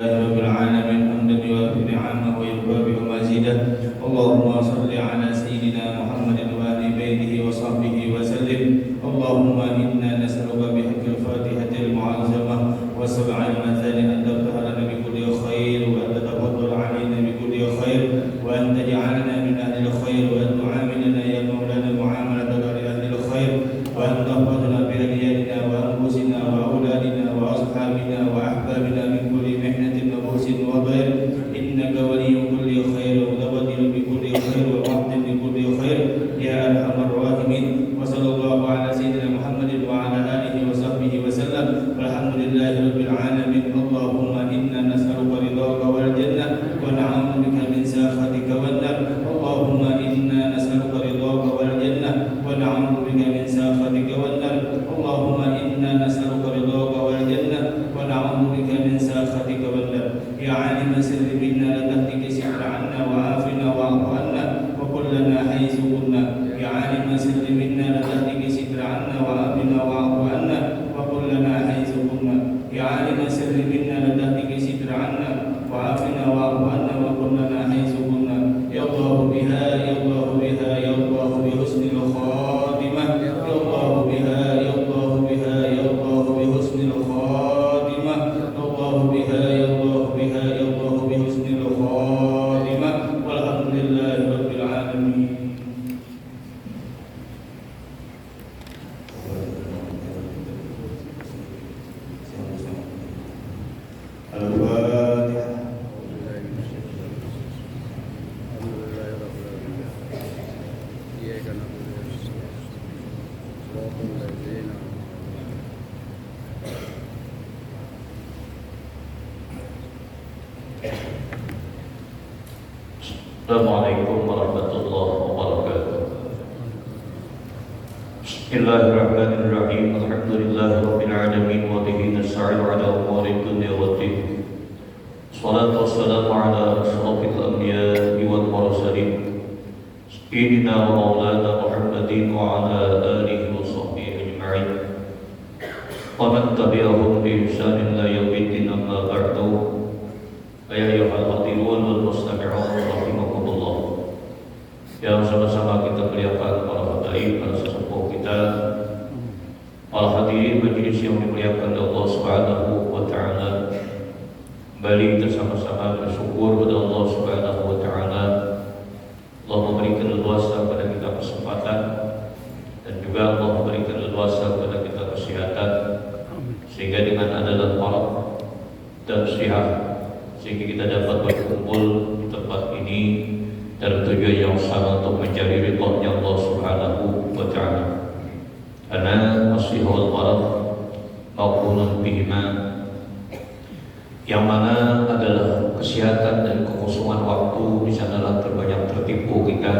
رب العالمين حمدا يوافي نعمه ويكافئ مزيدا. اللهم صل على سيدنا محمد وآل بيته وصحبه وسلم. اللهم إنا نسألك بحق الفاتحة المعظمة وسبع المثاني أن تفتح لنا بكل خير وأن تتفضل علينا بكل خير وأن تجعلنا من أهل الخير وأن تعاملنا يا مولانا معاملة غير أهل الخير وأن تحفظنا بأدياننا وأنفسنا وأولادنا وأصحابنا وأحبابنا من كل محنة نفوس وضير. إنك ولي كل خير ومتبدل بكل خير ومحسن بكل خير يا أرحم الراحمين. وصلى الله على سيدنا محمد وعلى آله وصحبه وسلم. والحمد لله رب العالمين. اللهم إنا نسألك رضاك والجنة ونعوذ بك من سخطك والنار. اللهم إنا نسألك رضاك والجنة ونعوذ بك من سخطك والنار. اللهم إنا نسألك رضاك والجنة ونعوذ بك من سخطك والنار. يا عالم السر منا لا تهتك سحر عنا وعافنا واعف عنا وكلنا حيث كنا. يا عالم السر منا لا تهتك سحر عنا وعافنا واعف عنا وكلنا حيث كنا. يا عالم السر منا لا تهتك سحر عنا وعافنا واعف عنا وكلنا حيث كنا. يا الله بها يا الله بها يا الله بحسن الخاتمة. يا الله بها يا الله بها يا الله بحسن الخاتمة. يا الله بها يا الله بها يا الله بحسن الخاتمة. والحمد لله رب العالمين. الفاتحة. Assalamualaikum warahmatullahi wabarakatuh. Bismillahirrahmanirrahim. Alhamdulillahirabbil alamin wa bihi nasta'inu ala umuri dunya waddin. Shalatu wassalamu ala asyrafil anbiya'i wal mursalin sayyidina wa maulana Muhammadin wa ala alihi wa sahbihi ajma'in. Wa man tabi'ahum bi ihsanin ila yaumiddin, amma ba'du. Ya ayyuhal hadirin wal mustami'un rahimakumullah. Yang sama-sama kita muliakan para hadirin, para sesepuh kita, para hadirin majelis yang dimuliakan Allah Subhanahu wa taala. Kembali kita sama-sama bersyukur kepada Allah Subhanahu wa taala. Allah memberikan leluasa kepada kita kesempatan dan juga Allah memberikan leluasa kepada kita kesehatan, sehingga dengan adalah malam dan sehat sehingga kita dapat berkumpul di tempat ini dalam tujuan yang sama untuk mencari ridha-Nya Allah Subhanahu wa taala. Karena masih wal marad maqulun bihima, yang mana adalah kesehatan dan kekosongan waktu di sanalah terbanyak tertipu kita,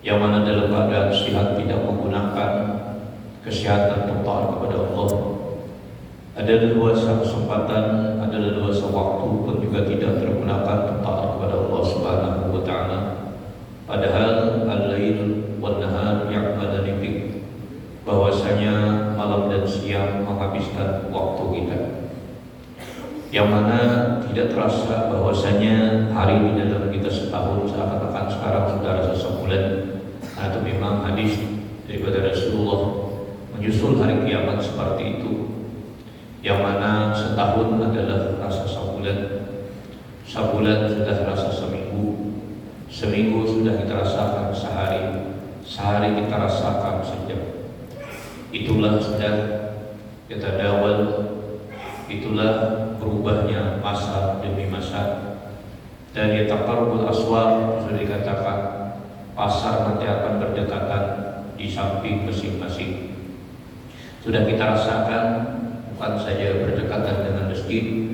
yang mana dalam keadaan sehat tidak menggunakan kesehatan untuk taat kepada Allah. Ada leluasa kesempatan, ada leluasa waktu pun juga tidak tergunakan untuk taat kepada Allah Subhanahu wa taala. Padahal al-lail wan nahar ya'malani bik, bahwasanya malam dan siang menghabiskan waktu kita, yang mana tidak terasa bahwasanya hari di dalam kita setahun seakan-akan sekarang sudah rasa sebulan. Atau memang hadis daripada Rasulullah menyusul hari kiamat seperti itu, yang mana setahun adalah rasa sebulan, sebulan sudah rasa seminggu, seminggu sudah kita rasakan sehari, sehari kita rasakan sejam. Itulah sedang kita dawal, itulah berubahnya masa demi masa. Dan yataqarrabul aswar, sudah dikatakan pasar nanti akan berdekatan di samping masing-masing. Sudah kita rasakan, bukan saja berdekatan dengan masjid,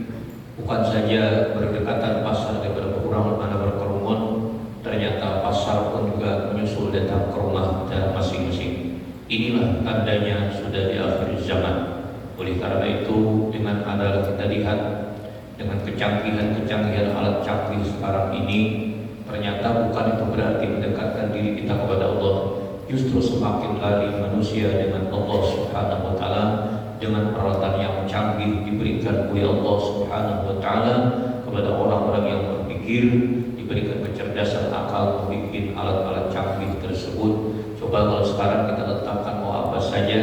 bukan saja berdekatan pasar dengan berkurang mana berkerumun, ternyata pasar pun juga menyusul datang ke rumah dan masing-masing. Inilah tandanya sudah di akhir zaman. Oleh karena itu, dengan adalah kita lihat dengan kecanggihan alat canggih sekarang ini, ternyata bukan itu berarti mendekatkan diri kita kepada Allah. Justru semakin lari manusia dengan Allah Subhanahu wa taala, dengan peralatan yang canggih diberikan oleh Allah Subhanahu wa taala kepada orang-orang yang berpikir, diberikan kecerdasan akal membuat alat-alat canggih tersebut. Coba kalau sekarang kita letakkan mau apa saja,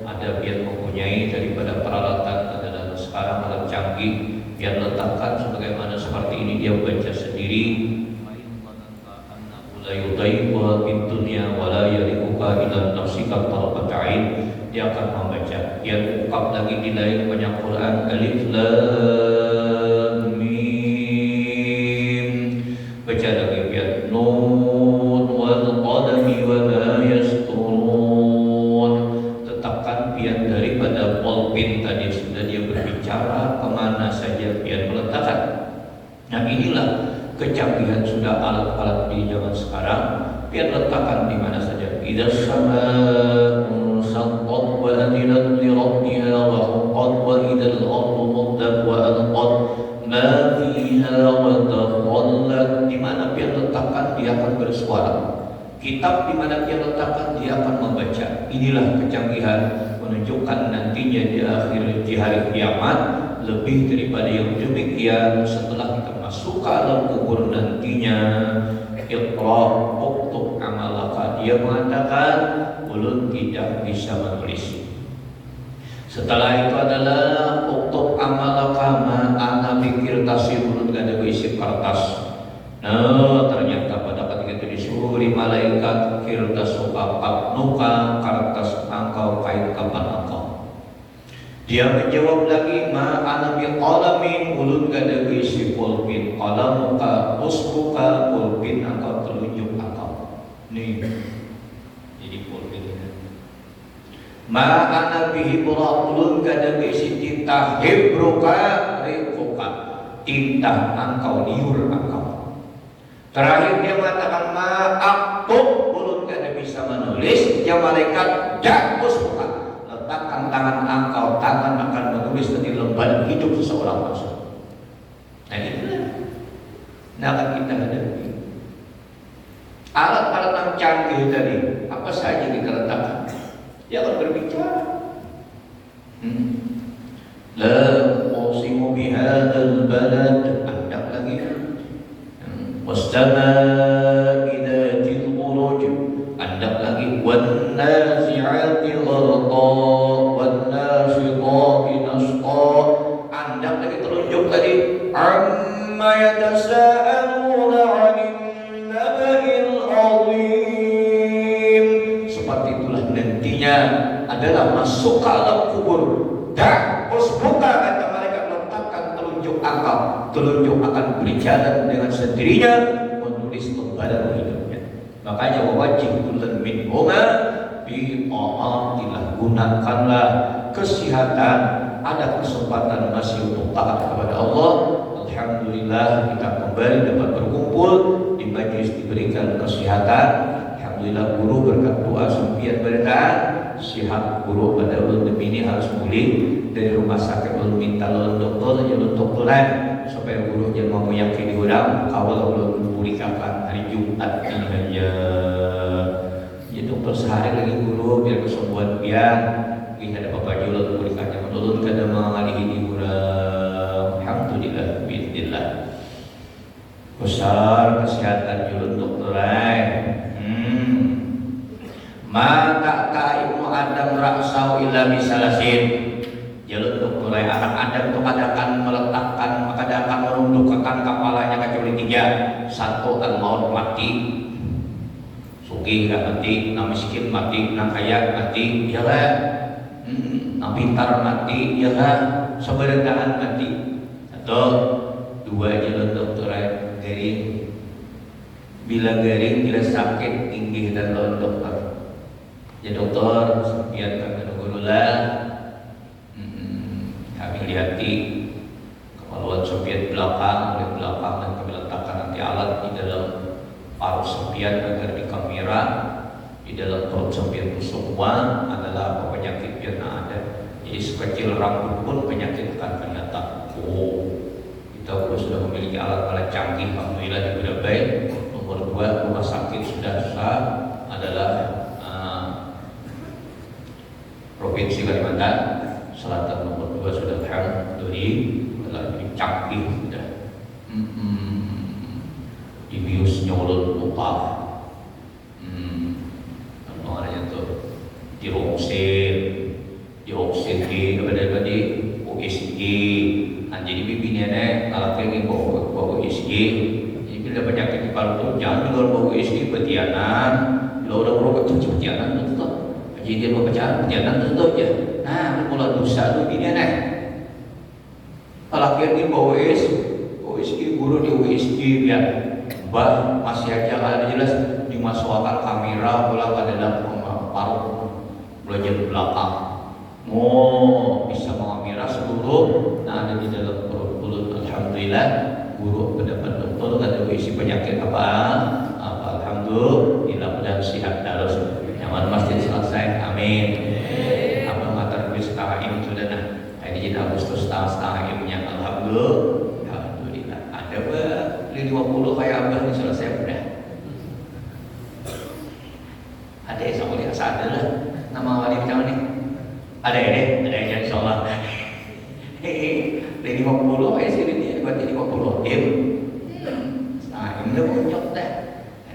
ada biar mempunyai daripada peralatan adalah sekarang alat canggih, biar letakkan sebagaimana seperti ini dia baca sendiri. La yudaiqa bid dunya wa la yaliquka ila nafsika tarfat ain. Dia akan membaca, dia ungkap lagi di lain banyak Quran, alif lam mim, baca lagi biar nun wal qalami wa ma yasturun. Tetapkan biar daripada pulpit tadi sudah dia berbicara kemana saja biar meletakkan. Nah inilah kecanggihan sudah alat-alat di zaman sekarang, biar letakkan di mana saja. Idza samaa'u saqqat wa adinat li rabbiha wa huqqat wa idzal ardu muddat wa alqat ma fiha wa taqallat. Di mana biar letakkan dia akan bersuara. Kitab di mana dia letakkan dia akan membaca. Inilah kecanggihan menunjukkan nantinya di hari kiamat lebih daripada yang demikian. Setelah kita masuk ke alam kubur nantinya, Iqra uktub amalaka, dia mengatakan ulun tidak bisa menulis. Setelah itu adalah uktub amalaka ma ana pikir tasir, ulun gak ada isi kertas. Nah ternyata pada ketika itu disuruh malaikat kirtas nuka kertas engkau kait kapan engkau. Dia menjawab lagi, ma ana bi qalamin, ulun gada isi pulpin, qalamuka usbuka, pulpin engkau telunjuk engkau. Nih. Jadi pulpin ini. Ma ana bi hibra, ulun gada isi tinta, hibruka rifuka, tinta engkau liur engkau. Terakhir dia mengatakan ma aktub, ulun gada bisa menulis. Ya malaikat jakus bukan, letakkan tangan engkau, tangan akan menulis di lembaran hidup seseorang manusia. Nah itulah yang akan kita hadapi. Alat-alat yang canggih tadi apa saja kita letakkan, dia akan berbicara. La uqsimu bihadzal balad, ada lagi. Was-samaa'i dzatil buruj, ada lagi. Wan-nazi'ati gharqa, wan-nashitati nashqa, ada lagi. Telunjuk tadi, amma yatasaaluna 'anil naba'il 'azim. Seperti itulah nantinya adalah masuk ke alam kubur. Dah usbuka, kata mereka, letakkan telunjuk engkau. Telunjuk akan berjalan dengan sendirinya menulis lembaran hidupnya. Makanya wajib kullun minhuma bi ta'atillah, gunakanlah kesehatan, ada kesempatan masih untuk taat kepada Allah. Alhamdulillah kita kembali dapat berkumpul di majlis, diberikan kesehatan. Alhamdulillah guru berkat doa sempian berkah sehat guru pada ulun ini harus pulih dari rumah sakit. Ulun minta ulun dokter, ulun dokteran supaya guru jangan mau yakini orang kawal ulun pulih kapan hari Jumat ini aja. Ya dokter sehari lagi guru biar kesembuhan biar ini ada bapak ulun pulih kaca ulun kada mengalihi di urang. Alhamdulillah bismillah besar kesehatan ulun dokteran. Maka Ibnu Adam raksau illa bisalasin. Jalur dokter anak Adam itu kadang meletakkan, kadang menundukkan kepalanya kecuali 3. 1 al-maut, mati. Sugih gak mati, na miskin mati, na kaya mati, ya kan? Na pintar mati, ya kan? Seberendahan mati. Atau 2 jalur dokter garing. Bila garing, bila sakit, tinggi dan lawan dokter. Ya dokter, sekian kami nunggulah. Kami lihati kemaluan sepian belakang, oleh belakang dan kami letakkan nanti alat di dalam paruh sepian agar di kamera di dalam perut sepian itu semua adalah apa penyakit yang ada. Jadi sekecil rambut pun penyakit akan kelihatan. Oh, kita sudah memiliki alat-alat canggih, alhamdulillah di Birabai. Nomor 2 rumah sakit sudah adalah Provinsi Kalimantan. 1 Salatan nomor 2 sudah alhamdulillah canggih sudah. Dibius nyolot lupa. Namanya tuh dioksid apa tadi USG. Jadi bibi nenek kalau pengen bawa USG. Jadi bila penyakit di paru tuh jangan juga bawa USG betianan. Kalau udah merokok cuci betianan itu tuh. Jadi dia bawa betianan itu tuh ya. Nah, mulai dosa tuh ini nenek. Kalau pengen bawa USG guru di USG biar bah masih aja ada jelas dimasukkan kamera bola ke dalam paru belajar belakang bisa mengambil seluruh nah ada di dalam perut alhamdulillah guru pendapat dokter kata isi penyakit apa alhamdulillah mudah sehat terus nyaman masjid selesai amin apa matar bis tahim sudah nah ini jadi Agustus tahimnya alhamdulillah ada bah 50 kayak abah ini selesai udah. Ada yang sama dia sadar lah. Nama wali macam ni. Ada ya insyaallah. Dari 50 kayak sini dia buat jadi 50 tim. Nah, ini puncak dah.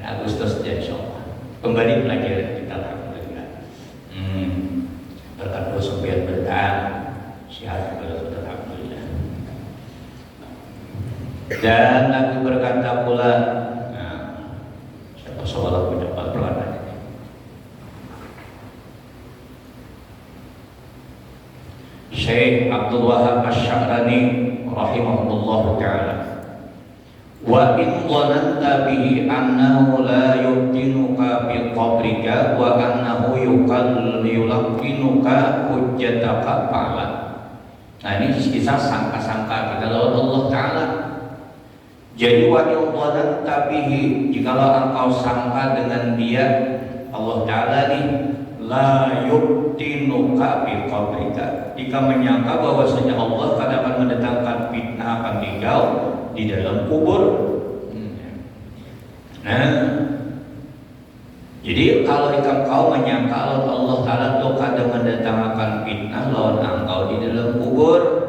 Agustus dia insyaallah. Kembali belajar kita alhamdulillah. Berkat doa biar bertahan. Sehat alhamdulillah. Dan Nabi berkata pula, siapa soal aku dapat perkataan ini? Syekh Abdul Wahab Asy-Sya'rani rahimahullah taala. Wa in dhananta bihi annahu la yuftinuka bi qabrika wa annahu yulaqqinuka hujjataka fa'ala. Nah ini kisah sangka-sangka kita lawan Allah taala. Jadi wa'idhanan tabihi jikalau engkau sangka dengan dia Allah Ta'ala nih la yubtinuka biqabrika jika menyangka bahwasanya Allah akan mendatangkan fitnah akan tinggal di dalam kubur. Nah jadi kalau engkau menyangka Allah Ta'ala itu akan mendatangkan fitnah lawan engkau di dalam kubur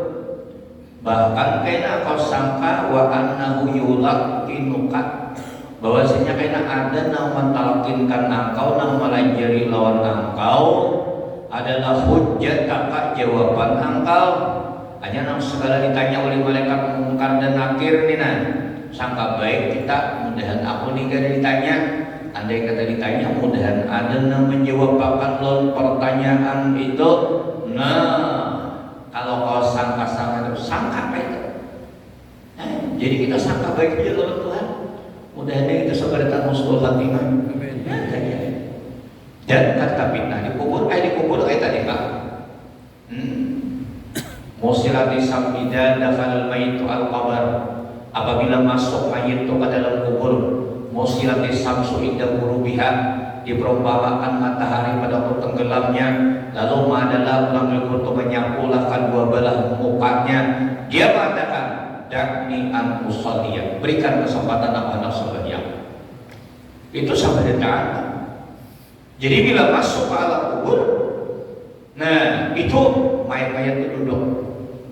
bahkan kena kau sangka wa annahu yulaqqinuka bahwasanya kena ada nama talqinkan engkau nama melajari lawan engkau adalah hujjataka jawaban engkau hanya nang segala ditanya oleh malaikat mungkar dan nakir nih nah sangka baik kita mudahan aku nih gak ditanya andai kata ditanya mudahan ada yang menjawab akan lawan pertanyaan itu nah kalau kau sangka-sangka itu sangka apa itu? Jadi kita sangka baik aja lawan Tuhan. Mudah-mudahan kita sabarkan husnul khatimah. Dan kata fitnah di kubur kayak tadi Pak. Musilati samida dakhalal mayyitu al-qabr. Apabila masuk mayit itu ke dalam kubur, musilati samsu inda ghurubiha diperumpamakan matahari pada waktu tenggelamnya lalu adalah ulang itu menyapulah kedua belah mukanya dia mengatakan dakni an usalliya berikan kesempatan aku nak salat itu sampai taat. Jadi bila masuk ke alam kubur nah itu mayat-mayat itu duduk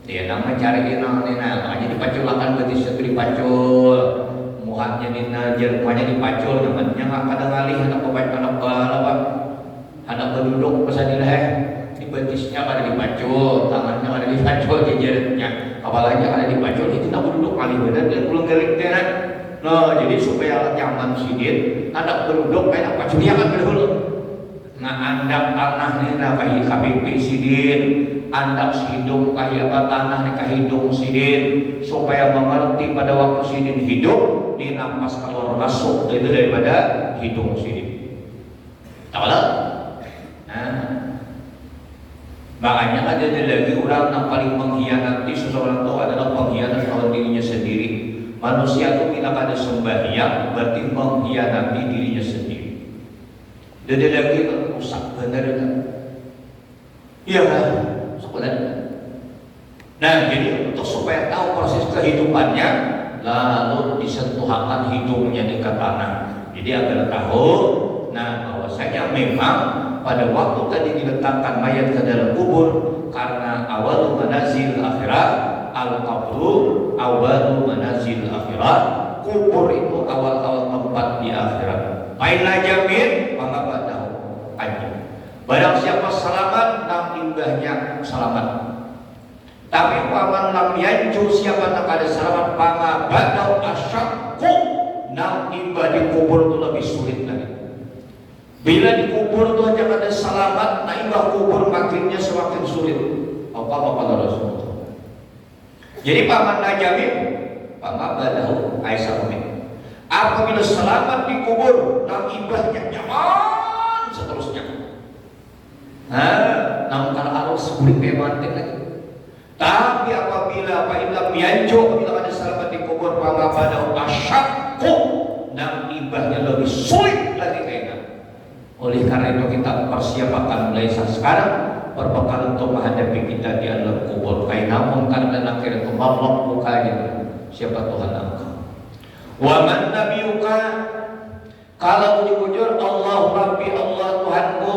dia nak mencari makanya dipaculakan betis itu dipacul muhatnya dinajar, muhatnya dipacul, namanya nggak pada ngalih anak berduduk pesadilah di betisnya ada dipacul, tangannya ada dipacul, jajarnya, kepalanya ada dipacul, itu nak berduduk ngalih benar dan pulang gelik tenan. Nah jadi supaya nyaman sidin, anak berduduk kayak pacul dia kan berdulu. Nah andap tanah nih nah kayak KPP sidin. Andap hidung kayak apa tanah nih hidung sidin supaya mengerti pada waktu sidin hidup di nafas keluar masuk itu daripada hidung sidin. Tahu tak? Nah, makanya ada lagi orang yang paling mengkhianati seseorang itu adalah pengkhianat terhadap dirinya sendiri. Manusia itu bila ada sembahyang berarti mengkhianati dirinya sendiri. Ada lagi rusak benar kan? Iya kan? Nah jadi untuk supaya tahu proses kehidupannya lalu disentuhkan hidungnya di tanah jadi agar tahu nah bahwasanya memang pada waktu tadi diletakkan mayat ke dalam kubur karena awal manazil akhirat, al-qabru awal manazil akhirat, kubur itu awal-awal tempat di akhirat. Baiklah jamin pangabadahu anjing. Barang siapa selamat nang imbahnya selamat. Tapi paman lam yanju siapa nak ada selamat pangabadahu asyakku nang imbah di kubur itu lebih sulit lagi. Bila dikubur tuh aja ada selamat, nah imbah kubur makinnya semakin sulit. Apa Rasulullah. Jadi paman najamin, pangabadahu Aisyah Amin. Apabila selamat dikubur, nah imbahnya nyaman seterusnya. Namun kalau harus sulit memang lagi. Tapi apabila apabila ada selamat dikubur, pangabadahu asyakku, nah imbahnya lebih sulit lagi kayaknya. Oleh karena itu kita persiapkan mulai sekarang berbekal untuk menghadapi kita di alam kubur. Namun karena akhirnya itu marlok mukanya siapa Tuhan engkau. Wa man nabiyuka, kalau bujur Allah Rabbi Allah Tuhanku,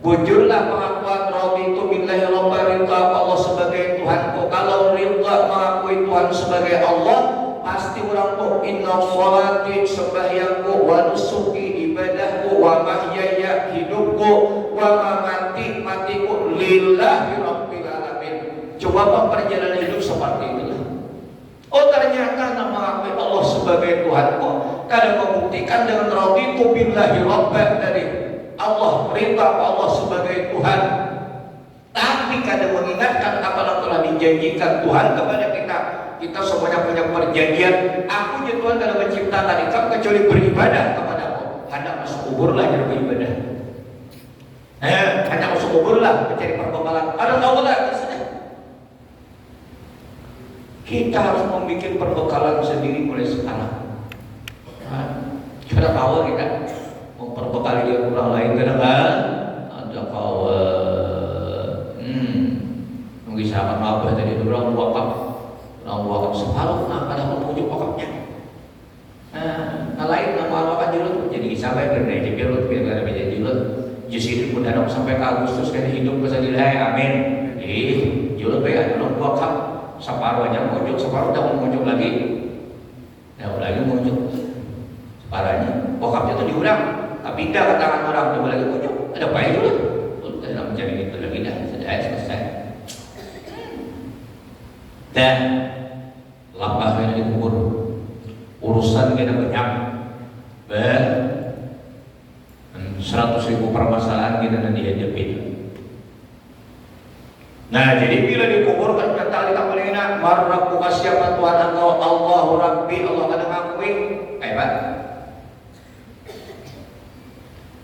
bujurlah pengakuan raditu billahi rabban Allah sebagai Tuhanku. Kalau ridha mengakui Tuhan sebagai Allah, pasti orang tuh inna sholati sembahyangku wa nusuki ibadahku wa mahyaya hidupku wa mamati matiku lillahi rabbil alamin. Coba perjalanan hidup seperti itulah. Oh ternyata nama Allah sebagai Tuhanku kadang membuktikan dengan raditu billahi rabban dari Allah, perintah Allah sebagai Tuhan. Tapi kadang mengingatkan apa yang telah dijanjikan Tuhan kepada kita. Kita semuanya punya perjanjian. Aku ya Tuhan dalam menciptakan engkau kecuali beribadah kepadamu. Hendak masuk kubur lah jadi beribadah. Hendak masuk kubur lah mencari perbekalan. Ada tahu lah sudah. Kita harus membuat perbekalan sendiri mulai sekarang. Kita tahu kita memperbekali dia orang lain kadang-kadang ada kawan. Mungkin sahabat abah tadi itu orang wakaf. Wakaf separuh, nah pada menunjuk wakafnya. Nah lain nama wakaf julut jadi sampai berdaya julut biar ada beda julut. Justru pun dalam sampai ke Agustus kan hidup bersadilai, amin. Julut baik ada wakaf separuh aja menunjuk, separuh dah menunjuk lagi. Dah lagi menunjuk separuhnya. Wakafnya itu diulang, tapi dah katakan orang coba lagi menunjuk. Ada baik julut. Kita dalam mencari itu lagi dah sudah selesai. Dan lapah yang dikubur urusan kita banyak 100.000 permasalahan kita nanti hadapin. Nah jadi bila dikuburkan kata kita paling enak marrabbuka siapa Tuhan engkau Allahu Rabbi Allah kadang mengakui hebat.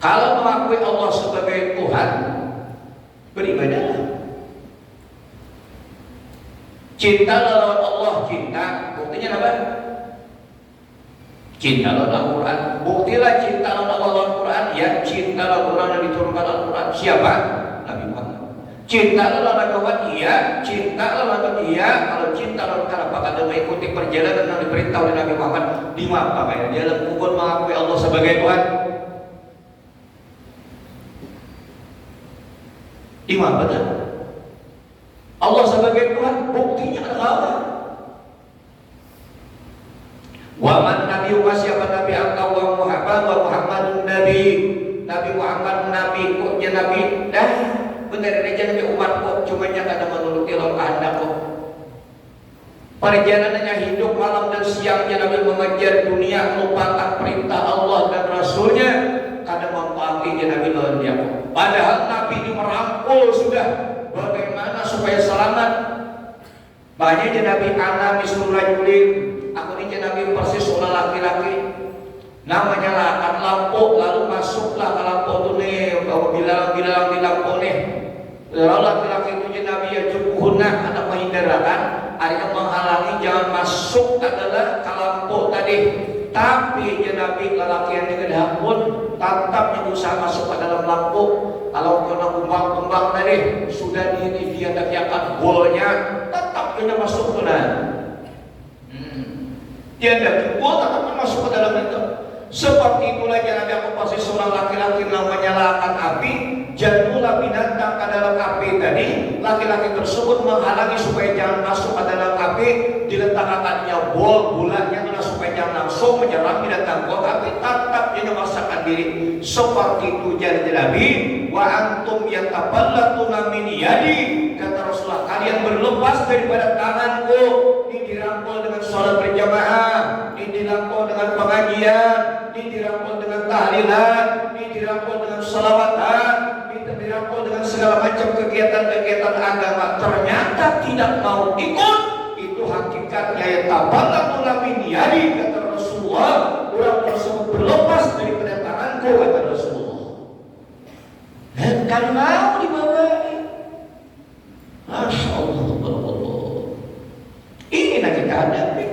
Kalau mengakui Allah sebagai Tuhan beribadahlah. Cinta lawan Allah cinta, buktinya apa? Cinta lawan Al-Quran. Buktilah cinta lawan Allah Al-Quran. Ya cinta lawan Quran yang diturunkan Al-Quran. Siapa? Nabi Muhammad. Cinta lawan Nabi Muhammad. Iya. Cinta lawan Nabi. Iya. Kalau cinta lawan kenapa kada mengikuti perjalanan yang diperintah oleh Nabi Muhammad? Di mana? Makanya dia dalam kubur mengakui Allah sebagai Tuhan. Di mana benar? Allah sebagai Tuhan, buktinya adalah wa man nabiyyu siapa nabi engkau wa Muhammadun nabi Muhammad nabi kok nabi dah benar aja nabi umat kok cuma nya kada menuruti lawan kehendak kok. Perjalanannya hidup malam dan siangnya nabi mengejar dunia melupakan perintah Allah dan Rasulnya kada mentaatinya nabi lawan dia kok. Padahal nabi ini merangkul sudah bagaimana supaya selamat. Banyak Nabi ana misrul rajulin, aku ini Nabi persis seorang laki-laki. Namanya akan lampu lalu masuklah ke lampu itu nih, kalau bilang di lampu nih. Lalu laki-laki itu Nabi ya cukuhuna anak menghindarakan, artinya menghalangi jangan masuk adalah ke lampu tadi. Tapi Nabi lelaki yang dikedah pun tetap berusaha masuk ke dalam lampu. Kalau kena kumbang-kumbang tadi sudah dia dakiakan bolnya tetap kena masuk ke dalam. Dia daki bol tetap masuk ke dalam itu. Seperti itulah yang ada aku pasti seorang laki-laki yang menyalakan api jatuhlah binatang ke dalam api tadi. Laki-laki tersebut menghalangi supaya jangan masuk ke dalam api, diletakkannya bol bulatnya adalah supaya jangan langsung menyerang binatang bol api, tetap dia memaksakan diri. Seperti itu jadi Nabi, wa antum yataballatuna min yadi, kata Rasulullah, kalian berlepas daripada tanganku. Ini dirangkul dengan sholat berjamaah, ini dirangkul dengan pengajian, ini dirangkul dengan tahlilan, ini dirangkul dengan sholawatan, ini dirangkul dengan segala macam kegiatan-kegiatan agama. Ternyata tidak mau ikut. Itu hakikatnya ya taballatuna min yadi, kata Rasulullah. Orang tersebut berlepas daripada tanganku, kata Rasulullah. Dan kan mau dibawa. Masya Allah, ini yang kita hadapi.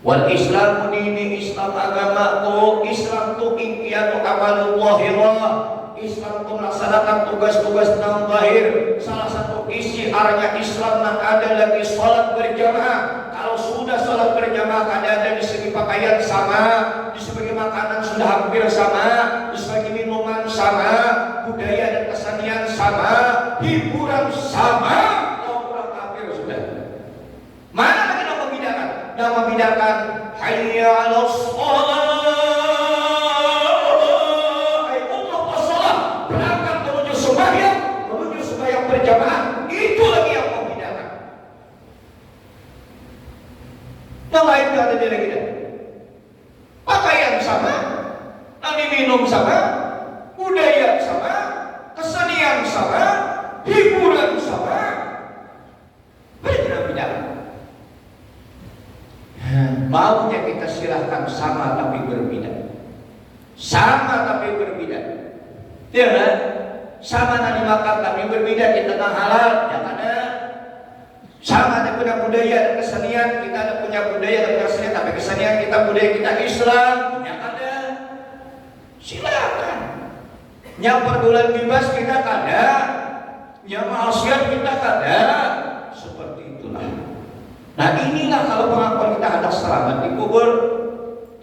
Wal Islam dini, Islam agamaku. Islam tu inqiyadu amalul zahirah. Islam tu melaksanakan tugas-tugas yang zahir. Salah satu isi arnya Islam yang ada lagi salat berjamaah. Kalau sudah salat berjamaah ada di segi pakaian sama, di segi makanan sudah hampir sama, di segi minuman sama, budaya dan kesenian sama, hiburan sama. Orang kafir sudah. Mana lagi yang membedakan? Yang membedakan hayya 'alas shalah. Berangkat menuju sembahyang berjamaah, itu lagi yang membedakan. Yang lain tidak ada lagi dah. Pakaian sama, nanti minum sama, budaya sama, kesenian sama, hiburan sama. Berbeda. Maunya kita silahkan sama tapi berbeda. Sama tapi berbeda. Ya kan? Sama nanti makan tapi berbeda, kita tentang halal, yang ada. Sama ada punya budaya dan kesenian, kita ada punya budaya dan kesenian, tapi kesenian kita, budaya kita Islam, yang ada. Silakan. Yang perbulan bebas kita kada, yang maksiat kita kada. Seperti itulah. Nah inilah kalau pengakuan kita ada selamat di kubur,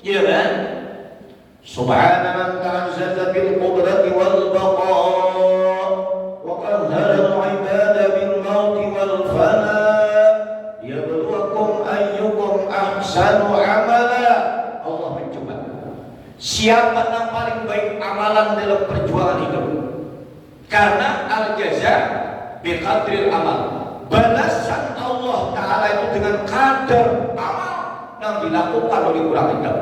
ya kan? Subhana man ta'azzaza bil qudrati wal baqa wa qahhara al ibada bil maut wal fana yabluwakum ayyukum ahsanu amala. Allah mencoba siapa yang paling baik amalan dalam perjuangan hidup, karena al jaza bi qadril amal. Balasan Allah Ta'ala itu dengan kadar amal yang dilakukan oleh orang hidup.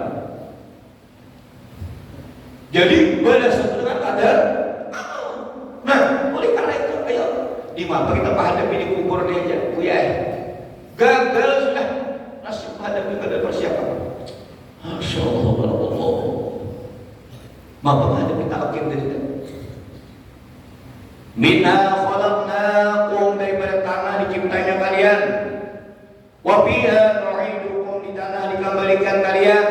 Jadi balasan itu dengan kadar amal. Nah, oleh karena itu ayo dimana kita menghadapi di kubur dia aja, Buya. Gagal sudah, nasib menghadapi pada persiapan. Masya Allah, Allah. Maka menghadapi takkir dari kita. Minna khalaqnakum, daripada tanah diciptanya kalian. Wa fiha nu'idukum, di tanah dikembalikan kalian.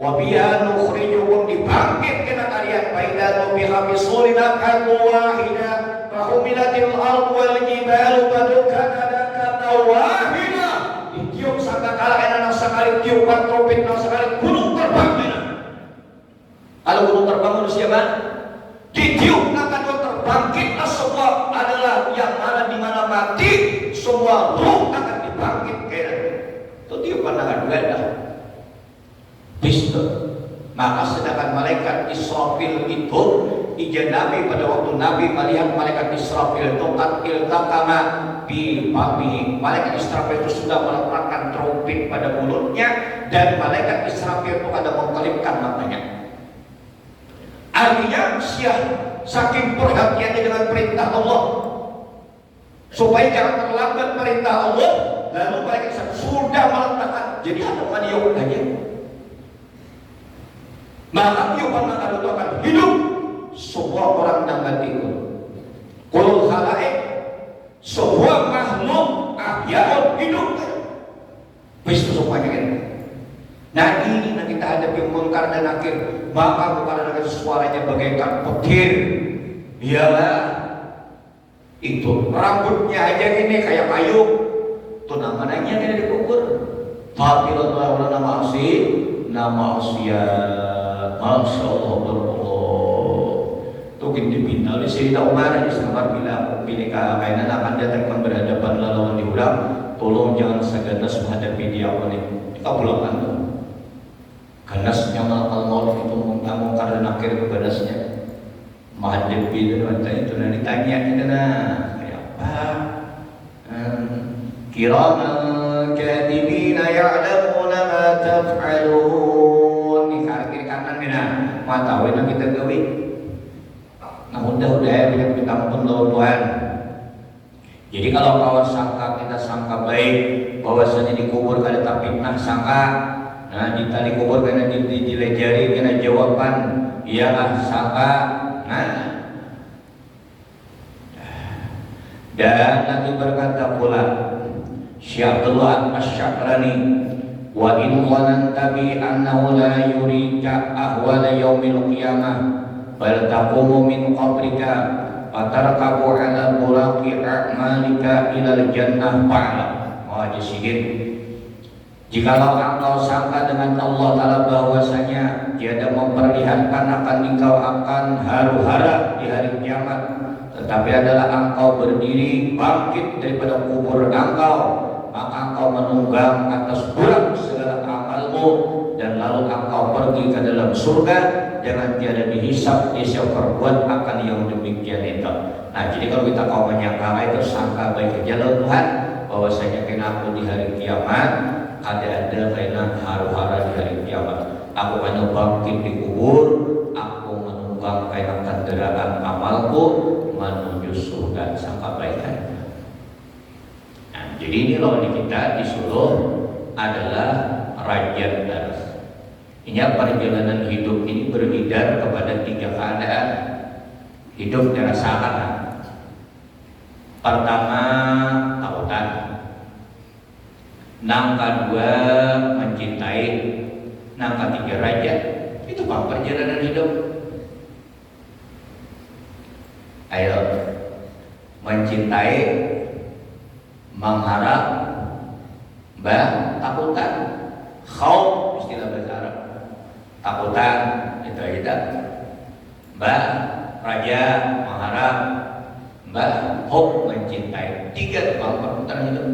Wa fiha nukhrijukum, dibangkitkan kalian. Fa idza nufiha fi suri nafhatun wahidah fa humilatil ardu wal jibalu fadukana dakatan wahidah. Ditiup sangkakala enak sekali tiupan trompet sekali gunung terbang. Kalau gunung terbang manusia kan ditiup akan terbangkitlah semua, adalah yang mana di mana mati semua ruh akan dibangkitkan. Itu tiupan akan ganda. Bisa. Maka sedangkan malaikat Israfil itu ijanabi pada waktu Nabi melihat malaikat Israfil itu iltaqama bi famihi. Malaikat Israfil itu sudah meletakkan trompet pada mulutnya dan malaikat Israfil itu ada mengkelipkan matanya. Artinya saking perhatiannya dengan perintah Allah, supaya jangan terlambat perintah Allah, lalu mereka sudah meletakkan. Jadi ada maniok aja. Maka tiupan itu akan hidup semua orang yang mati itu. Kulul khalaik, semua makhluk ahyaun hidup. Bisa semuanya kan. Nah ini yang kita hadapi munkar dan nakir. Maka bukan ada suaranya bagaikan petir. Iyalah, itu rambutnya aja gini kayak kayu. Itu namanya yang dikubur. Tapi Allah nama asih, nama asia. Masya Allah, Allah. Tuh mungkin dipintal di Sayyidina Umar di samar bila pilih kainan akan datang berhadapan lawan diulang, tolong jangan seganas menghadapi dia oleh dikabulkan tuh. Ganasnya malakal maut itu mengamuk karena akhir keganasnya menghadapi wanita itu dan ditanya kayak apa? Kiraman katibina ya'lamuna ma taf'alun. Di kiri kanan mina matawin yang kita gawe. Nah mudah-mudahan kita ampun Tuhan. Jadi kalau kau sangka kita sangka baik bahwasanya dikubur kada fitnah sangka, nah di tali kubur kena dilejari kena jawaban iyalah sangka. Nah dan Nabi berkata pula Syekh Abdullah Asy-Syakrani, wa in dhananta bi annahu la yurika ahwal yaumil qiyamah bal taqumu min qabrika fatarkabu ala buraqi a'malika ilal jannah fa'ala. Wajib sikit. Jikalau engkau sangka dengan Allah Ta'ala bahwasanya tiada memperlihatkan akan engkau akan haru-hara di hari kiamat, tetapi adalah engkau berdiri bangkit daripada kubur engkau, maka engkau menunggang atas burak segala amalmu dan lalu engkau pergi ke dalam surga dengan tiada dihisap perbuat akan yang demikian itu. Nah jadi kalau kita kau menyangka itu sangka baik ke jalan Tuhan bahwasanya kena aku di hari kiamat ada kainan haru-hara di hari kiamat. Aku akan bangkit di kubur, aku menunggang kainan kendaraan amalku menuju surga sangka baik. Nah, jadi ini lawan kita disuruh adalah raja daras. Ini perjalanan hidup ini berbeda kepada 3 keadaan. Hidup dirasakan. Pertama tautan. Yang kedua mencintai. Yang ketiga raja. Itu apa perjalanan hidup? Ayo, mencintai, mengharap, takutan, khauf istilah bahasa Arab. Takutan itu aja. Raja, mengharap, khauf mencintai. 3 tukang perputaran hidup.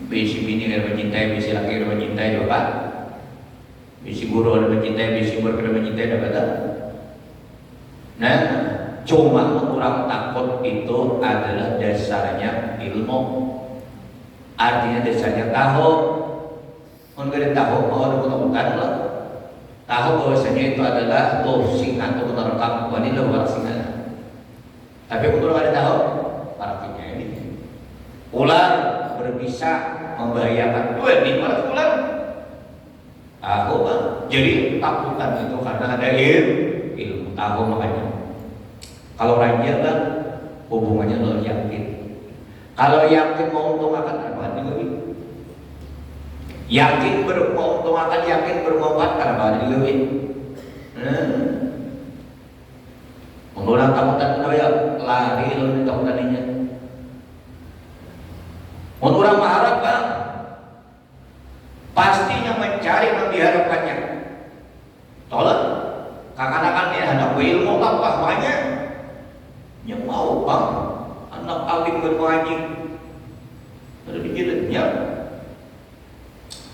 Bisi bini ada mencintai, bisi laki ada mencintai, bapak. Bisi guru ada mencintai, bisi murid ada mencintai, dapat. Nah, cuma orang takut itu adalah dasarnya ilmu. Artinya dasarnya tahu. Mungkin tahu mau ada ketakutan lah. Tahu bahwasanya itu adalah singa atau merekam wanita luar singa. Tapi kalau ada tahu, artinya ini ular berbisa membahayakan. Di mana ular? Tahu bang. Jadi takutan itu karena ada ilmu tahu makanya. Kalau raja kan hubungannya lo yakin. Kalau yakin menguntungkan apa lagi? Yakin menguntungkan, yakin bermanfaat apa lagi? Menggunakan takutan ya lari lo di takutannya. Orang mengharap bang, pastinya mencari yang diharapkannya. Tolong. Kakak-kakak ya anak ilmu apa banyak yang mau bang anak alim bermaji ada dijalannya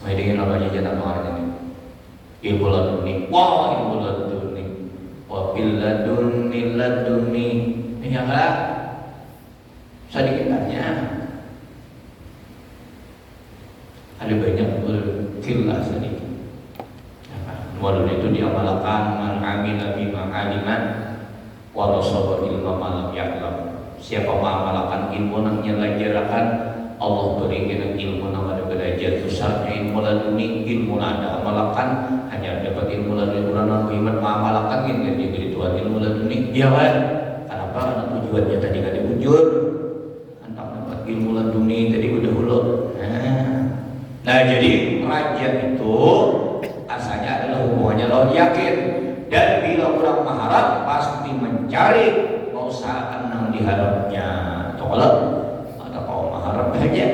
mai dengan orang jalan orang ini ilmu laduni wah ilmu laduni wa bil laduni ini apa sedikit tanya ada banyak berkilah sedikit. Walau itu diamalkan man amila bima aliman wa rasaba ilma malam ya'lam. Siapa mengamalkan ilmu yang nyelajarakan Allah berikan ilmu yang ada belajar besarnya ilmu laduni ilmu ada amalkan hanya dapat ilmu laduni orang yang mengamalkan yang jadi Tuhan ilmu laduni dia kan kenapa karena tujuannya tadi kan diujur anak dapat ilmu laduni tadi udah hulu nah jadi raja itu asalnya adalah hubungannya lawan yakin dan bila orang mengharap pasti mencari mengusahakan yang diharapnya tolak atau kau mengharap saja.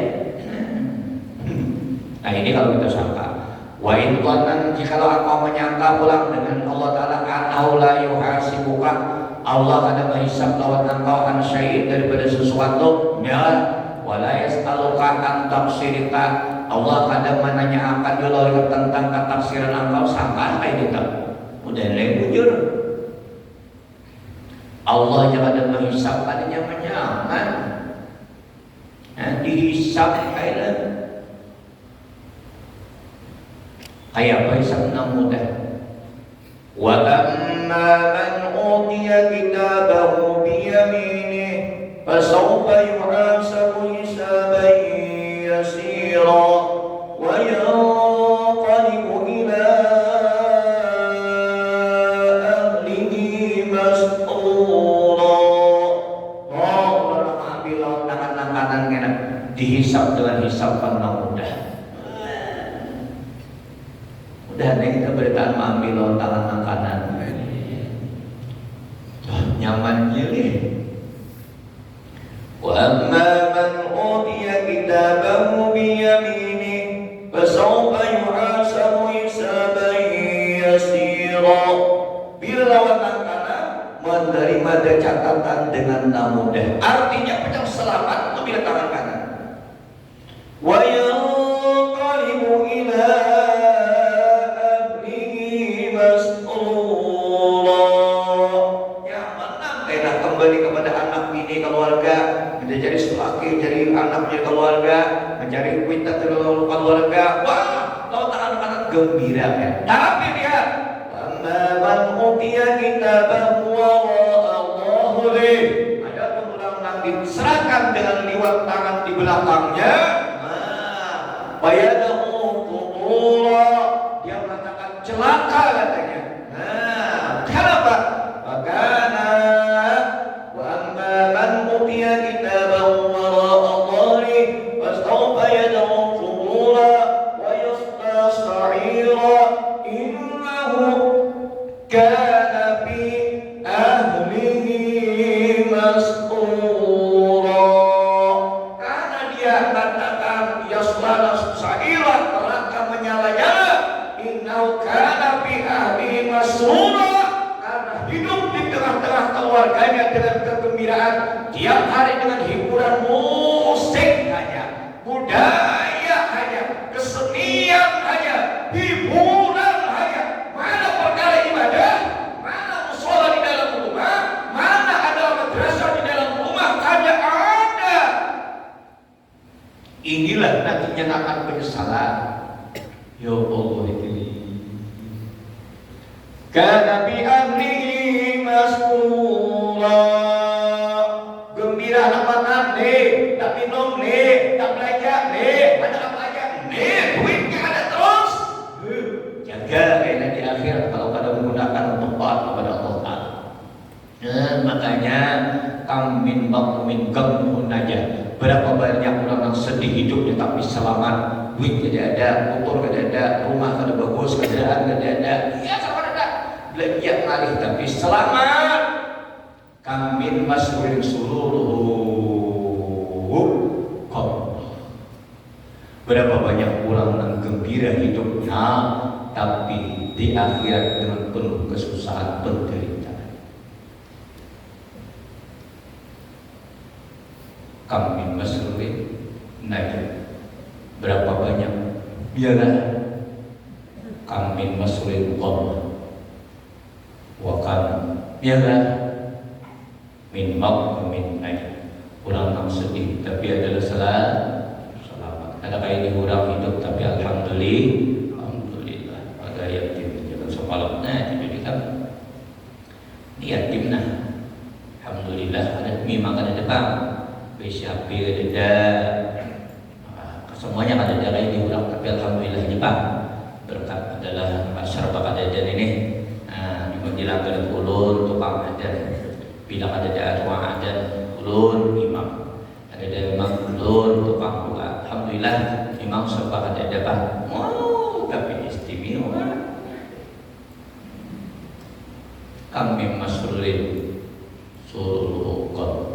Nah ini kalau kita sangka Wa in dhannan, jikalau engkau menyangka pulang dengan Allah Ta'ala annahu la yuhasibuka, Allah akan menghisab lawan engkau an syai'in daripada sesuatu, ya, wala yas'aluka an tafsirika, Allah akan menanyakan juga tentang ketafsiran engkau, sangka ini tak udah bujur. Allah jangan menghisab tadinya menyaman, dihisab kailan kayak apa hisabna mudah. Wa amma man utiya kitabahu bi yaminih fasawfa yuhasabu hisaban yasira wa yanqalibu ila ahlihi masrura. Oh, ambil tangan kanan kena dihisab dengan hisaban yang mudah. Dan kita beritaan mengambil tangan kanan, nyamannya nih. Wa amma man utiya kitabahu bi yaminih fasawfa yuhasabu hisaban yasira. Bila tangan kanan menerima catatan dengan mudah, artinya pedang selamat bila tangan kanan. Wa yanqalibu ila kembali kepada anak bini keluarga, menjadi laki, jadi anak menjadi keluarga, mencari kuitat dari keluarga. Wah, kalau tangan kanan gembira ya. Tapi lihat, man utiya kitabahu wara'a dhahri, ada orang nanti serahkan dengan liwat tangan di belakangnya. Bayadahu qura, dia mengatakan celaka katanya. Kenapa? Karena kana fi ahlihi mas'ura, karena dia katakan yasla sa'ira, neraka menyala-nyala. Innahu kana fi ahlihi mas'ura, karena hidup di tengah-tengah keluarganya dengan kegembiraan, tiap hari dengan hiburan musik hanya, budaya hanya, kesenian hanya, hiburan hanya. Mana perkara ibadah? Mana musola di dalam rumah? Mana ada madrasah di dalam rumah? Ada. Inilah nantinya akan penyesalan. Ya Allah, ini kana bi ahlihi mas'ura, gembira anak nih, tak minum nih, tak belanja nih, ada apa aja nih, duitnya ada terus. Jaga kayaknya di akhirat kalau kada menggunakan untuk taat kepada Allah Ta'ala. Makanya kam min baqmin gammun aja. Berapa banyak orang yang sedih hidupnya tapi selamat, duit tidak ada, motor tidak ada, rumah kada bagus, kendaraan tidak ada, ya sama ada, belanja ngalih tapi selamat. Kam min masrurin sururuhu qam. Berapa banyak orang yang gembira hidupnya tapi di akhirat dengan penuh kesusahan, penderitaan. Kam min masrurin najah. Berapa banyak biarlah kam min masrurin qam wa kam biarlah min maqmin najah. Orang yang sedih tapi adalah selamat. Ada kayak orang hidup tapi alhamdulillah. Ada yatim jangan sepalam. Jadi kan ini yatim nah. Alhamdulillah ada memang ada depan. BCAP ada. Semuanya ada darah ini orang tapi alhamdulillah Jepang. Berkat adalah masyarakat ada ini. Dimenjilangkan ulun tukang ada. Bila ada ruang ada ulun imam. Ada imam ulun tukang doa. Alhamdulillah imam serba ada depan. Oh, tapi istimewa. Kami masrurin suruhkan.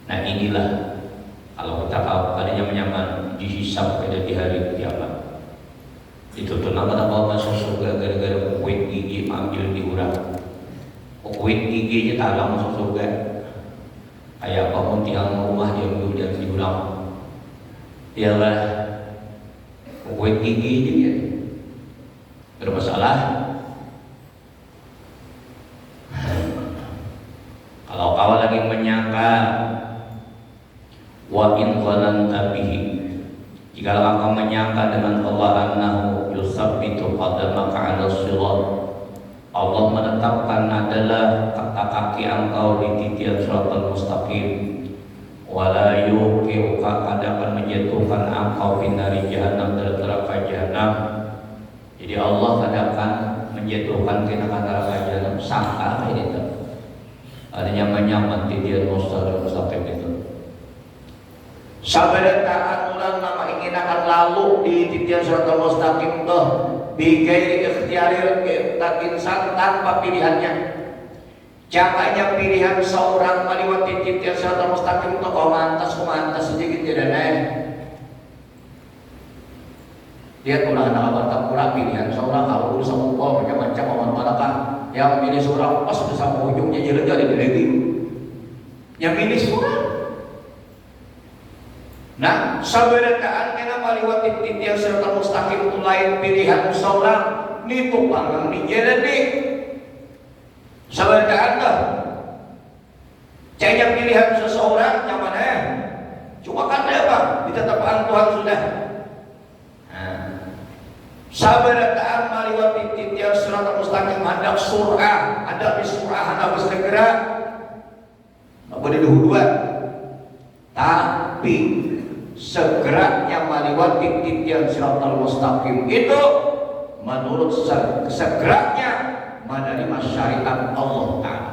Nah inilah kalau Tahu tak adanya menyaman dihisap pada di hari kiamat. Itu tuh nama masuk surga gara-gara kuit gigi ambil diurang. Kuit giginya talang masuk surga. Kayak bangun tiang rumah dia ambil dan diurang. Ialah kuit gigi dia bermasalah. Kalau kau lagi menyangka wa in dhananta bihi, jika engkau menyangka dengan Allah annahu yusabbitu qadamaka 'ala sirat, Allah menetapkan adalah kata kaki engkau di titian siratal mustaqim, wala yuqiuka, akan menjatuhkan engkau finari jahannam, dari neraka jahannam. Jadi Allah akan menjatuhkan ke neraka jahannam. Sangka ini tuh adanya menyaman titian mustaqim itu. Sabada ta'an ulang nama ingin akan lalu di titian siratal mustaqim tuh bigairi ikhtiaril insan tanpa pilihannya. Jangannya pilihan seorang melewati titian siratal mustaqim tuh kau mantas sedikit tidak naik. Dia tulah anak tak kurang pilihan seorang kalau urusan Allah macam-macam aman-aman yang milih seorang pas bersama ujungnya jalan jadi lagi. Yang milih seorang. Nah, sabarataan kena maliwati titian siratal mustaqim itu lain pilihan seorang nitu panggang di jalan ni. Sabarataan dah. Canya pilihan seseorang yang mana? Cuma kata apa? Ditetapkan Tuhan sudah. Sabarataan maliwati titian siratal mustaqim hendak surah, ada di surah hendak segera. Tak boleh dua. Tapi segeranya maliwati titian siratal mustaqim itu menurut segeranya menerima syariat Allah Ta'ala.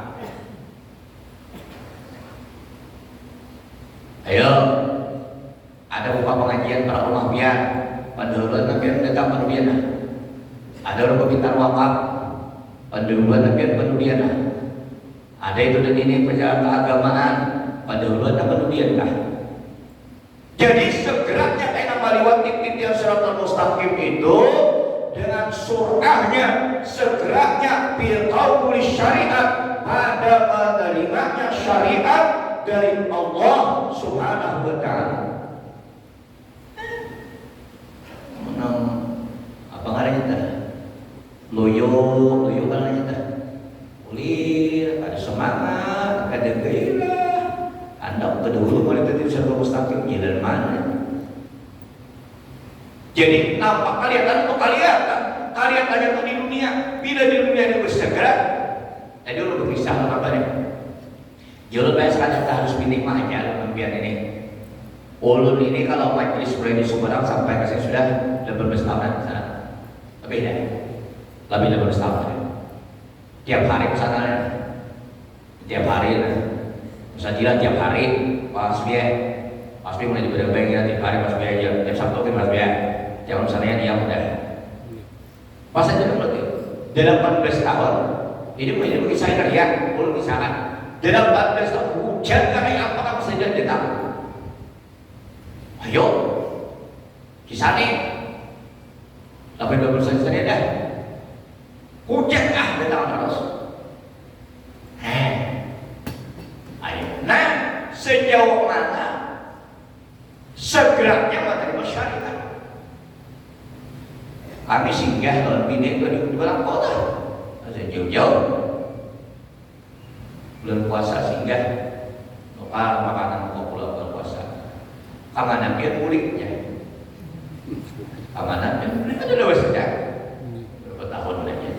Ayo, ada buka pengajian para ulama biar pendahuluan nabian tetap penulian. Ada orang pintar wakaf pendahuluan nabian penulian. Ada itu dan ini perjalanan keagamaan pendahuluan dan penulian kah? Jadi segeranya kena maliwati titian siratal mustaqim itu dengan surahnya, segeranya biqauli syariat, pada menerimanya syariat dari Allah Subhanahu wa Ta'ala. Menang apa ngaranya teh? Loyo kan aja teh. Ulir, ada semangat, ada gairah. Anda kedahulu mulai tadi siratal mustaqim jalan mana? Jadi nampak kalian itu kalian tanya tuh di dunia, bila di dunia ini bersegera. Jadi lu berpisah apa nih? Jual biasa kita harus minimal aja lempian ini. Ulun ini kalau majelis mulai di Sumedang sampai ke sini sudah 18 tahun sana. Lebih dah, lebih 18 tahun. Tiap hari ke sana, tiap hari. Bisa jalan tiap hari, pas mulai di Bedabeng tiap hari pas biaya aja, tiap Sabtu kan pas biaya. Jangan misalnya dia udah. Pas aja berarti. Dalam 14 tahun, ini menjadi kisah karya, belum misalkan. Dalam 14 tahun hujan karya apakah saja datang. Ayo, kisah nih. 18 tahun saja dah. Hujan datang terus. Ayo, nah sejauh mana segeranya menerima syariat? Kami singgah dalam bini itu di dalam kota, jauh-jauh. Bulan puasa singgah, lokal makanan populer bulan puasa. Keamanan dia muliknya, keamanan itu udah sejak berapa tahun aja.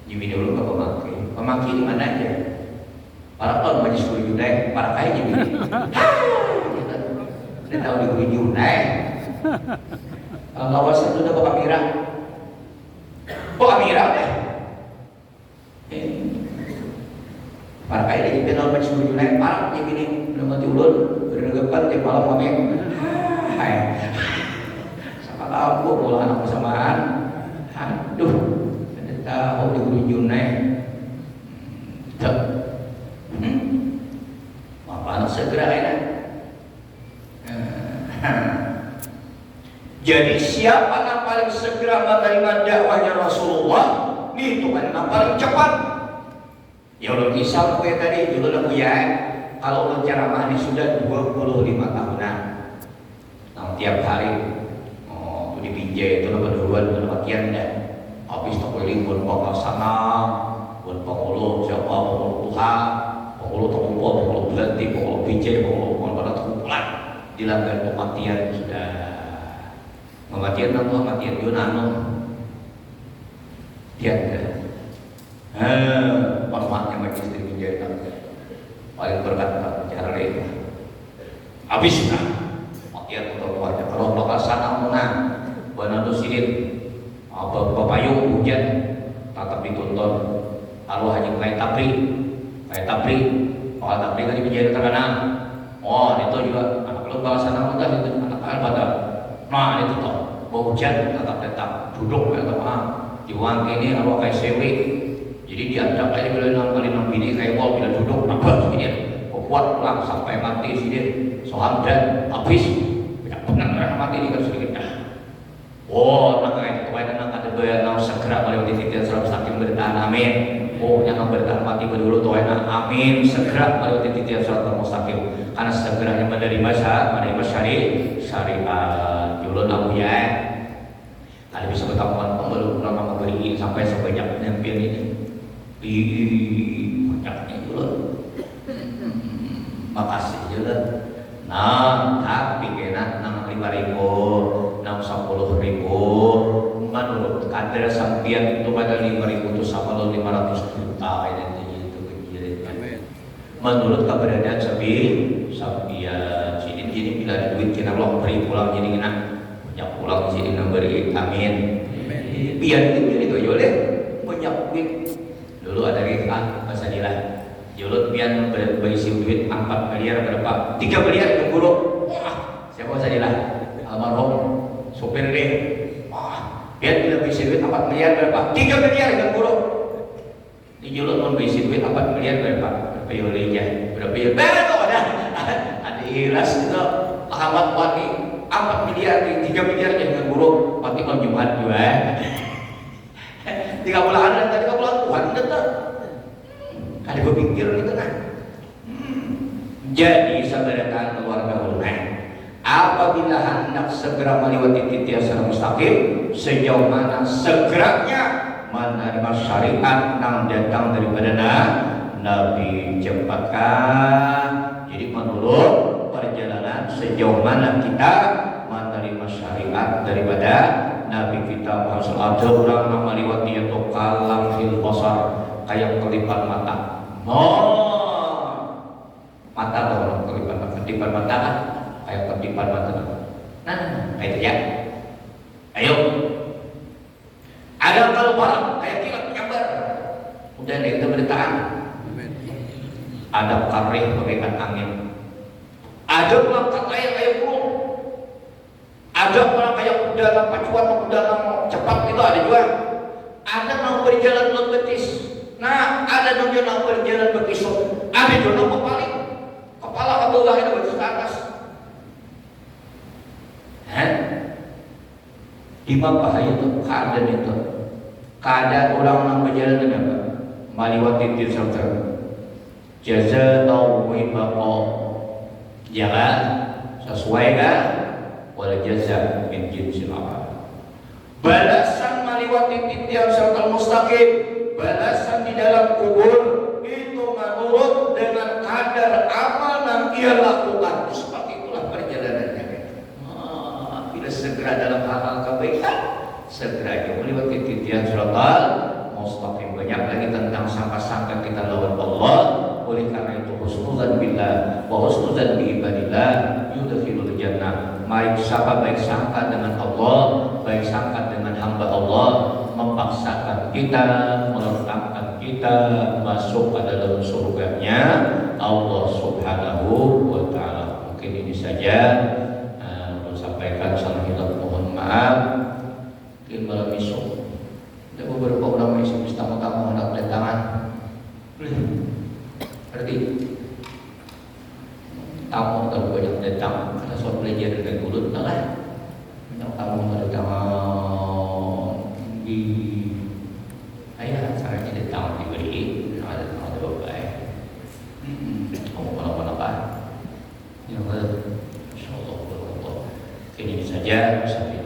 Di bini dulu nggak pemaki di mana aja. Para tahun majlis guru Yunai, para kaya jadi. Dia tahu di guru Yunai. Kawasan itu udah Pemira deh. Para kaya jadi kenal majlis guru Yunai, para yang ini udah mati ulun, berdegapan tiap malam kami. Hai, sama aku bola anak bersamaan. Aduh, ada tahu di guru Yunai. Apa anak segera enak. Jadi siapa yang paling segera menerima dakwahnya Rasulullah, itu kan yang paling cepat. Ya Allah misal kayak tadi dulu lah ya, kalau ulun ceramah ini sudah 25 tahunan. Nah, tiap hari di Binjai itu berdua latihan dah. Habis tak boleh buat bakal sana, buat pengulo siapa pengulo Tuhan, pengulo terkumpul, pengulo berhenti, pengulo Binjai, pengulo pada terkumpulan di langgar kematian sudah. Kematian atau kematian Yunano tiada. Hormatnya majlis di Binjai paling berkat cara itu. Habis sudah kematian atau keluarga. Kalau bakal sana menang, banado sidin, bapayung hujan, tetap dituntun. Kalau hanya kayak tapri, kalau tapri kan di Binjai terkenal. Oh itu juga anak lu bakal sana menang itu anak pada. Nah itu toh. Hujan tetap duduk atau diuang ini kalau kayak sewe, jadi diadap aja bila 6 kali 6 bini kayak wall bila duduk nabas ini kuat pulang sampai mati sini soal dan habis tidak pernah karena mati ini kan sedikit nak kayak itu tenang ada bayang segera melewati titik 100 saking bertahan amin. Yang bertahan mati berdulu tuh enak amin segera melewati titik 100 mustaqim karena segeranya menerima syariat dulu namu ya. Ada bisa ketahuan pembelu pulang memberi sampai sebanyak nyampian ini banyaknya dulu. Makasih juga. Nah, tapi kena 5.000, 10.000 menurut kadar sampian itu pada 5.000 itu sama lo 500 juta ini itu kecil. Menurut keberadaan sampian sini bila ada duit kita belum beri pulang jadi kena banyak pulang di sini memberi amin. Biar itu boleh banyak duit. Dulu ada kita masa dilah. Dulu biar berisi duit 4 miliar berapa? 3 miliar ke guru. Wah, siapa masa dilah? Almarhum sopir deh. Wah, biar bila berisi duit 4 miliar berapa? 3 miliar ke guru. Di dulu non berisi duit 4 miliar berapa? Berapa yolenya? Berapa yol? Betul ada ikhlas itu. Ahmad Wati 4 miliar, 3 miliar dengan guru pasti kalau Jumat juga 3 bulan tadi 3 bulan Tuhan tetap ada berpikir gitu kan. Jadi saudara keluarga ulama apabila hendak segera melewati titik yang mustaqim sejauh mana segeranya menerima syariat yang datang daripada Nabi cepatkan. Jadi menurut perjalanan sejauh mana kita menerima syariat daripada Nabi kita Muhammad. Ada orang nama liwati itu kalam fil basar kayak kelipan mata. Mata atau kelipan mata kan kayak kelipan mata. Nah itu ya. Ayo. Ada kalau barang kayak kilat nyambar. Udah itu beritaan. Ada karih bagaikan angin. Ada pulang katanya kayak burung. Ada pulang kayak kuda pacuan, kuda cepat itu ada juga. Ada yang berjalan betis. Nah, ada yang berjalan berkisut. Ada juga yang berbalik. Kepala ke bawah itu berkisut ke atas. Di mana bahaya itu? Keadaan itu. Keadaan orang yang berjalan dengan apa? Maliwati tirsa jaza atau wibaqo jangan sesuai kan wal jaza min jinsil amal. Balasan meliwati titik siratal mustaqim, balasan di dalam kubur itu menurut dengan kadar amal yang ia lakukan. Seperti itulah perjalanannya. Bila segera dalam hal-hal kebaikan segera melewati titik siratal mustaqim. Banyak lagi tentang sangka-sangka kita lawan Allah. Oleh karena itu husnuzan billah wa husnuzan bi ibadillah yudkhilul jannah. Baik sangka dengan Allah, baik sangka dengan hamba Allah memaksakan kita, meletakkan kita masuk ke dalam surganya Allah Subhanahu wa taala. Mungkin ini saja sampaikan, salah hilaf mohon maaf. Mungkin malam esok ada beberapa ulama yang tamu-tamu hendak berdatangan. Berarti tamu kalau banyak datang karena soal belajar dengan mulut lah. Yang kamu dari tahun di ayah caranya di tahun diberi, ada tahun berapa? Kamu apa? Ya Allah, insyaallah. Ini saja sampai